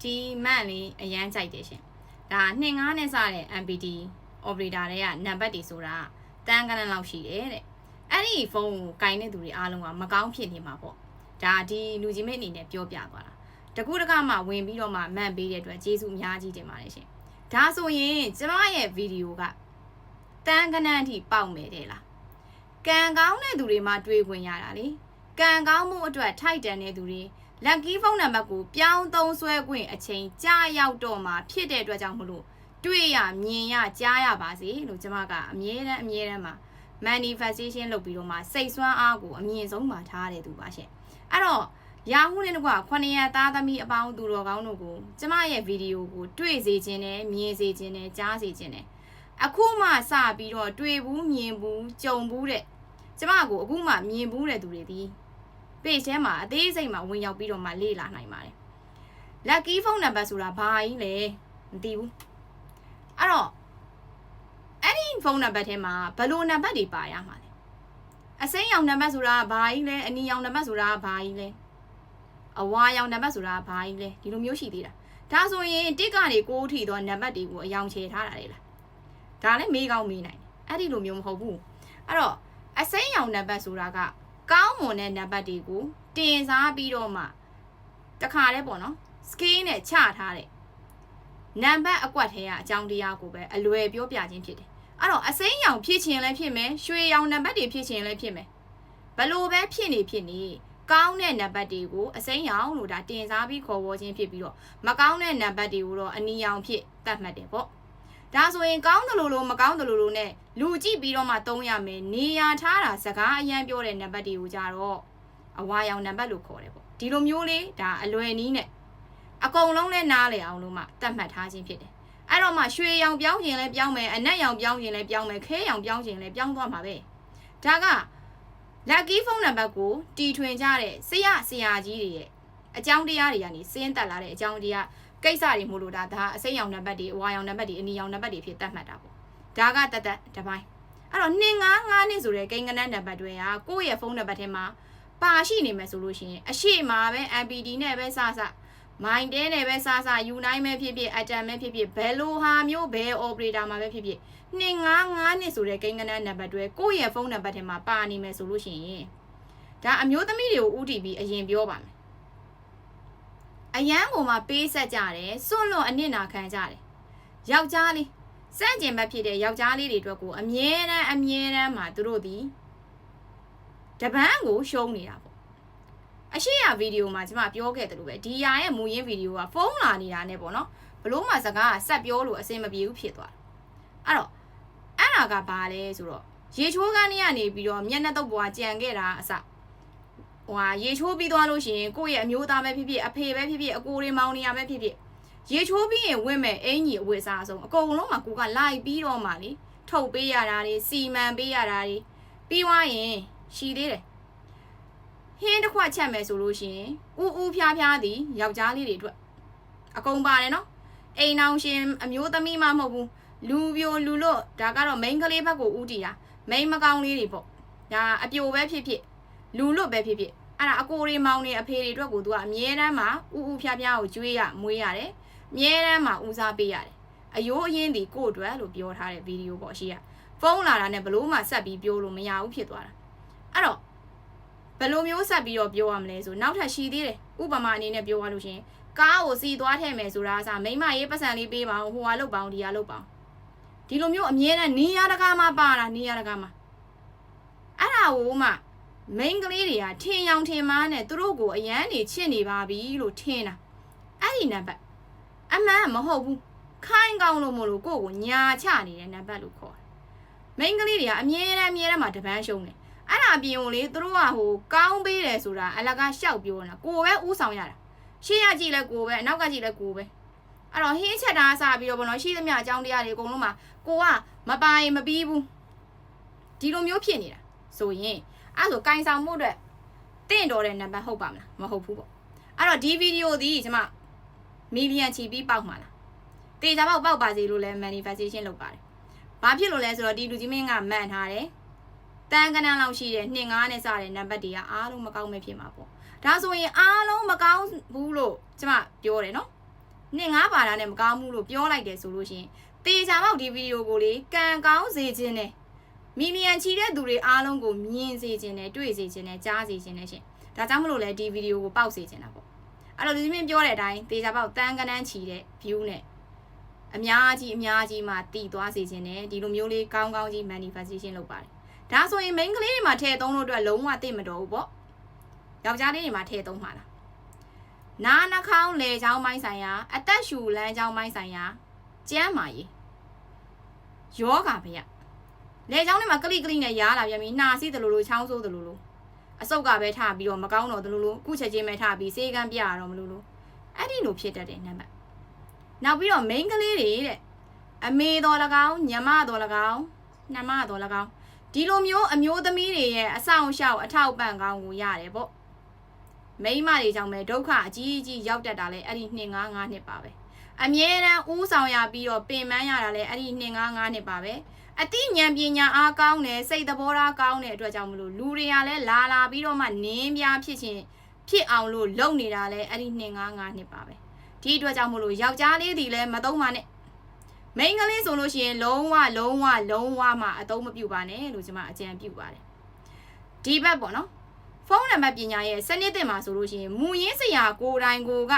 ဒီမှန်လေးအရန်ကြိုက်တယ်ရှင်ဒါ2-5နဲ့စတဲ့ MPD operator တွေကနံပါတ်တွေဆိုတာတန်းကနန်းလောက်ရှိတယ်တဲ့အဲ့ဒီဖုန်းကိုကင်တဲ့သူတွေအားလုံးကမကောင်းဖြစ်နေမှာပေါ့ဒါဒီလူကြီးမိတ်အနေနဲ့ပြောပြသွားတာတကူတကမှဝင်ပြီးတော့မှမှန်ပေးတဲ့အတွက်ကျေးဇူးအများကြီးတင်ပါတယ်ရှင်ဒါဆိုရင်ကျမရဲ့ဗီဒီယိုကတန်းကနန်းအထိပေါက်မယ်တဲ့လားကံကောင်းတဲ့သူတွေမှတွေ့ခွင့်ရတာလေကံကောင်းမှုအတွက်ထိုက်တန်တဲ့သူတွေlucky ဖုန်းနံပါတ်ကိုပြောင်းသုံးဆွဲခွင့်အချိန်ကြာရောက်တော့မှဖြစ်တဲ့အတွက်ကြောင့်မလို့တွေ့ရမြင်ရကြားရပါစေလို့ကျွန်မကအမြဲတမ်းမှာ manifestation လုပ်ပြီးတော့မှစိတ်ဆွမ်းအားကိုအမြင့်ဆုံးမှာထားတဲ့သူပါရှင်အဲ့တော့ရာဟုနဲ့တကွ900သားသမီးအပေါင်းသူတော်ကောင်းတို့ကိုကျွန်မရဲ့ဗီဒီယိုကိုတွေ့စေခြင်းနဲ့မြင်စေခြင်းနဲ့ကြားစေခြင်းနဲ့အခုမှစပြီးတော့တွေ့ဘူးမြင်ဘူးကြုံဘူးတဲ့ကျွန်မကိုအခုမှမြင်ဘူးတဲ့သူတွေဒီpage ထဲမှာအသေးစိတ်မှာဝင်ရောက်ပြီးတော့မှလေ့လာနိုင်ပါတယ် lucky ဖုန်းနံပါတ်ဆိုတာဘာကြီးလဲမသိဘူးအဲ့တော့အဲ့ဒီဖုန်းနံပါတ်ထဲမှာဘယ်လိုနံပါတ်တွေပါရမှာလဲအစိမ်းရောင်နံပါတ်ဆိုတာဘာကြီးလဲအနီရောင်နံပါတ်ဆိုတာဘာကြီးလဲအဝါရောင်နံပါတ်ဆိုတာဘာကြီးလဲဒီလိုမျိုးရှိသေးတာဒါဆိုရင်တစ်ကနေ6ထိတော့နံပါတ်တွေကိုအယောင်ချေထားတာလေလားဒါလည်းမေးကောင်းမေးနိုင်တယ်အဲ့ဒီလိုမျိုးမဟုတ်ဘူးအဲ့တော့အစိမ်းရောင်နံပါတ်ဆိုတာကကောင်းမွန်တဲ့နံပါတ်တွေကိုတင်စားပြီးတော့မှတခါတည်းပေါ့နော် scale နဲ့ချထားတဲ့နံပါတ်အကွက်ထဲကအကြောင်းတရားကိုပဲအလွယ်ပြောပြခြင်းဖြစ်တယ်အဲ့တော့အစိမ်းရောင်ဖြစ်ခြင်းလည်းဖြစ်မယ်ရွှေရောင်နံပါတ်တွေဖြစ်ခြင်းလည်းဖြစ်မယ်ဘလို့ပဲဖြစ်နေကောင်းတဲ့နံပါတ်တွေကိုအစိမ်းရောင်လို့ဒါတင်စားပြီးခေါ်ဝေါ်ခြင်းဖြစ်ပြီးတော့မကောင်းတဲ့နံပါတ်တွေကိုတော့အနီရောင်ဖြစ်သတ်မှတ်တယ်ပေါ့ဒါဆိုရင်ကောင်းတယ်လို့မကောင်းတယ်လို့နဲ့လူကြည့်ပြီးတော့မှသုံးရမယ်နေရာထားတာစကားအရန်ပြောတဲ့နံပါတ်တွေကိုကြတော့အဝါရောင်နံပါတ်လို့ခေါ်တယ်ပေါ့ဒီလိုမျိုးလေးဒါအလွယ်နည်းနဲ့အကုန်လုံးလဲနားလေအောင်လို့မှသတ်မှတ်ထားခြင်းဖြစ်တယ်အဲ့တော့မှရွှေရောင်ပြောင်းခြင်းလဲပြောင်းမယ်အနက်ရောင်ပြောင်းခြင်းလဲပြောင်းမယ်ခဲရောင်ပြောင်းခြင်းလဲပြောင်းသွားမှာပဲဒါက lucky ဖုန်းနံပါတ်ကိုတီထွင်ကြတဲ့ဆရာကြီးတွေရဲ့အကြောင်းတရားတွေကနေစင်းတက်လာတဲ့အကြောင်းတရားကိစ္စတွေမို့လို့ဒါအစိမ်းရောင်နံပါတ်တွေအဝါရောင်နံပါတ်တွေအနီရောင်နံပါတ်တွေဖြစ်သတ်မှတ်တာပေါ့ဒါကတပိုင်းအဲ့တော့255နှစ်ဆိုတဲ့ကိန်းကနန်းနံပါတ်တွေကကိုယ့်ရဲ့ဖုန်းနံပါတ်ထဲမှာပါရှိနေမယ်ဆိုလို့ရှိရင်အရှိမှာပဲ MPD နဲ့ပဲစမိုင်းတဲနဲ့ပဲစU9 ပဲဖြစ်ဖြစ်အတန်ပဲဖြစ်ဖြစ်ဘယ်လိုဟာမျိုးဘယ် operator မှာပဲဖြစ်ဖြစ်255နှစ်ဆိုတဲ့ကိန်းကနန်းနံပါတ်တွေကိုယ့်ရဲ့ဖုန်းနံပါတ်ထဲမှာပါနေမယ်ဆိုလို့ရှိရင်ဒါအမျိုးသမီးတွေကိုဥတီပြီးအရင်ပြောပါမယ်အရန်ကိုမှပေးဆက်ကြတယ်စွန့်လွတ်အနစ်နာခံကြတယ်ယောက်ျားလေးစန့်ကျင်ဘက်ဖြစ်တဲ့ယောက်ျားလေးတွေအတွက်ကိုအမြဲတမ်းမှာသူတို့ဒီတပန်းကိုရှုံးနေတာပေါ့အရှိရဗီဒီယိုမှာကျွန်မပြောခဲ့တယ်လို့ပဲဒီယာရဲ့မူရင်းဗီဒီယိုကဖုန်းလာနေတာနဲ့ပေါ့နော်ဘလို့မှစကားကဆက်ပြောလို့အဆင်မပြေဘူးဖြစ်သွားတယ်အဲ့တော့အဲ့ဒါကဘာလဲဆိုတော့ရေချိုးကန်းကနေပြီးတော့မျက်နှာတုပ်ပွားကြံခဲ့တာအစရေချိုးပြီးသွားလို့ရှိရင်ကိုယ့်ရဲ့အမျိုးသားပဲဖြစ်ဖြစ်အဖေပဲဖြစ်ဖြစ်အကိုတွေမောင်နေရပဲဖြစ်ဖြစ်ရေချိုးပြီးရင်ဝင့်မဲ့အင်ကြီးအဝတ်စားဆုံးအကုန်လုံးမှာကိုကလိုက်ပြီးတော့မှလေထုတ်ပေးရတာတွေစီမံပေးရတာတွေပြီးသွားရင်ရှည်သေးတယ်ဟင်းတစ်ခွက်ချက်မယ်ဆိုလို့ရှိရင်ဥဖျားသည်ယောက်ျားလေးတွေအတွက်အကုန်ပါတယ်နော်အိမ်အောင်ရှင်အမျိုးသမီးမှမဟုတ်ဘူးလူပြိုလူလွတ်ဒါကတော့ main ကလေးဘက်ကိုဥတီတာ main မကောင်းလေးတွေပေါ့ဒါအပြိုပဲဖြစ်ဖြစ်လူလွတ်ပဲဖြစ်ဖြစ်အဲ့ဒါအကိုတွေမောင်တွေအဖေတွေအတွက်ကိုသူကအမြဲတမ်းမှာဥဖျားကိုကျွေးရမွေးရတယ်အမြဲတမ်းမှာဦးစားပေးရတယ်အယိုးအရင်ဒီကို့အတွက်လို့ပြောထားတဲ့ဗီဒီယိုပေါ့ရှိရဖုန်းလာတာနဲ့ဘလို့မှဆက်ပြီးပြောလို့မရဘူးဖြစ်သွားတာအဲ့တော့ဘယ်လိုမျိုးဆက်ပြီးတော့ပြောရမလဲဆိုနောက်ထပ်ရှိသေးတယ်ဥပမာအနေနဲ့ပြောရလို့ရှင်ကားကိုစီသွားထည့်မယ်ဆိုတာအစားမိမရေးပတ်စံလေးပေးပါအောင်ဟိုဟာလုတ်ပါအောင်ဒီဟာလုတ်ပါအောင်ဒီလိုမျိုးအမြဲတမ်းနေရတကားမှပါတာနေရတကားမှအဲ့ဒါကိုမှမိန်းကလေးတွေကထင်ရောင်ထင်မှားနဲ့သူတို့ကိုအရန်နေချစ်နေပါပြီလို့ထင်တာအဲ့ဒီနံပါတ်အမှန်မဟုတ်ဘူးခိုင်းကောင်းလို့မလို့ကိုကိုညာချနေတဲ့နံပါတ်လို့ခေါ်တယ်မိန်းကလေးတွေကအမြဲတမ်းမှာတပန်းရှုံးတယ်အဲ့ဒါအပြင်ကိုလေသူတို့ကကောင်းပေးတယ်ဆိုတာအလကားရှောက်ပြောနေတာကိုပဲဥဆောင်ရတာရှေ့ရကြည့်လဲကိုပဲအနောက်ကကြည့်လဲကိုပဲအဲ့တော့ဟင်းချက်တာစပြီးတော့ဘောနော်ရှိသမျှအကြောင်းတရားတွေအကုန်လုံးမှာကိုကမပိုင်မပြီးဘူးဒီလိုမျိုးဖြစ်နေတာဆိုရင်အဲ့ဆိုကင်ဆောင်မှုအတွက်တင့်တော်တဲ့နံပါတ်ဟုတ်ပါမလားမဟုတ်ဘူးပေါ့အဲ့တော့ဒီဗီဒီယိုဒီကျွန်မမီလီယံချီပြီးပေါက်မှာလားတေချာပေါက်ပါစေလို့လဲ manifestation လုပ်ပါတယ်ဘာဖြစ်လို့လဲဆိုတော့ဒီလူကြီးမင်းကမှန်ထားတယ်တန်းကနန်းလောက်ရှိတဲ့2-5နဲ့စတဲ့နံပါတ်တွေကအားလုံးမကောင်းမဖြစ်မှာပေါ့ဒါဆိုရင်အားလုံးမကောင်းဘူးလို့ကျွန်မပြောတယ်နော် နှစ်ငါးပါတာနဲ့မကောင်းဘူးလို့ပြောလိုက်တယ်ဆိုလို့ရှိရင်တေချာမောက်ဒီဗီဒီယိုကိုလေကန်ကောင်းစေခြင်းနဲ့မီလီယံချီတဲ့သူတွေအားလုံးကိုမြင်စေခြင်းနဲ့တွေ့စေခြင်းနဲ့ကြားစေခြင်းနဲ့ရှင်ဒါကြောင့်မလို့လဲဒီဗီဒီယိုကိုပေါက်စေခြင်းတာပေါ့အဲ့တော့လူကြီးမင်းပြောတဲ့အတိုင်းတေချာပေါက်တန်းကနန်းချီတဲ့ view နဲ့အများကြီးမှတည်သွားစေခြင်းနဲ့ဒီလိုမျိုးလေးကောင်းကောင်းကြီး manifestation လုပ်ပါတယ်ဒါဆိုရင် main ကလေးတွေမှာထည့်သုံးလို့အတွက်လုံးဝသိမတော်ဘူးပေါ့ယောက်ျားလေးတွေမှာထည့်သုံးပါလားနာနှာခေါင်းလေချောင်းပိုင်းဆိုင်ရာအသက်ရှူလမ်းချောင်းပိုင်းဆိုင်ရာကျန်းမာရေးယောဂဗျာလေချောင်းထဲမှာကလိကလိနဲ့ရားလာပြန်ပြီးနှာစီးတယ်လို့ချောင်းဆိုးတယ်လို့အဆုတ်ကပဲထားပြီးတော့မကောင်းတော့တယ်လို့အခုချက်ချင်းပဲထားပြီးစေကန်းပြရတော့မလို့အဲ့ဒီလိုဖြစ်တတ်တယ်နံပါတ်နောက်ပြီးတော့ main ကလေးတွေတဲ့အမေတော်၎င်းညမတော်၎င်းနှမတော်၎င်းဒီလိုမျိုးအမျိုးသမီးတွေရဲ့အဆောင်ရှောက်အထောက်ပံ့ကောင်းကိုရတယ်ပေါ့မိန်းမတွေကြောင့်ပဲဒုက္ခအကြီးကြီးရောက်တတ်တာလဲအဲ့ဒီ2-5နှစ်ပါပဲအမြဲတမ်းဥဆောင်ရပြီးတော့ပင်ပန်းရတာလဲအဲ့ဒီ2-5နှစ်ပါပဲအသိဉာဏ်ပညာအားကောင်းတယ်စိတ်သဘောထားကောင်းတဲ့အတွက်ကြောင့်မလို့လူတွေကလည်းလာပြီးတော့မှနင်းပြဖြစ်အောင်လို့လုပ်နေတာလဲအဲ့ဒီ2-5နှစ်ပါပဲဒီအတွက်ကြောင့်မလို့ယောက်ျားလေးတွေလည်းမသုံးပါနဲ့မိန်းကလေးဆိုလို့ရှိရင်လုံးဝမှအသုံးမပြုပါနဲ့လို့ကျွန်မအကြံပြုပါတယ်ဒီဘက်ပေါ့နော်ဖုန်းနံပါတ်ပညာရဲ့စနစ်တင်မှာဆိုလို့ရှိရင်မူရင်းစရာကိုယ်တိုင်ကိုက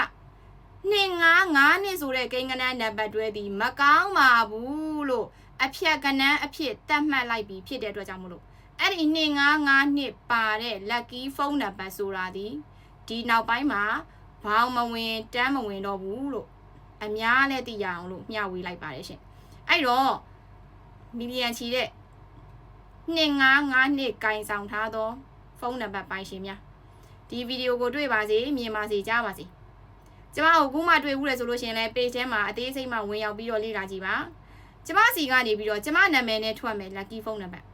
2-5နှစ်ဆိုတဲ့ကိန်းကနန်းနံပါတ်တွဲသည်မကောင်းပါဘူးလို့အဖြတ်ကနန်းအဖြစ်တတ်မှတ်လိုက်ပြီးဖြစ်တဲ့အတွက်ကြောင့်မလို့အဲ့ဒီ2-5နှစ်ပါတဲ့ lucky ဖုန်းနံပါတ်ဆိုတာဒီနောက်ပိုင်းမှာဘောင်းမဝင်တန်းမဝင်တော့ဘူးလို့အများလည်းသိရအောင်လို့မျှဝေလိုက်ပါတယ်ရှင်အဲ့တော့မီလီယံချီတဲ့2-5နှစ်ကင်ဆောင်ထားသောဖုန်းနံပါတ်ပိုင်ရှင်များဒီဗီဒီယိုကိုတွေ့ပါစေမြင်ပါစေကြားပါစေကျမကိုခုမှတွေ့ဘူးလေဆိုလို့ရှင်လဲ page ထဲမှာအသေးစိတ်မှဝင်ရောက်ပြီးတော့လေ့လာကြည့်ပါကျမစီကနေပြီးတော့ကျမနာမည်နဲ့ထွက်မယ် lucky ဖုန်းနံပါတ်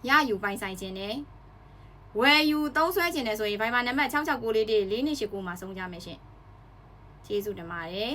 ရယူပိုင်ဆိုင်ခြင်းနဲ့ဝယ်ယူသုံးစွဲခြင်းနဲ့ဆိုရင် Viber နံပါတ်66944489မှာဆုံးကြမယ်ရှင်ကျေးဇူးတင်ပါတယ်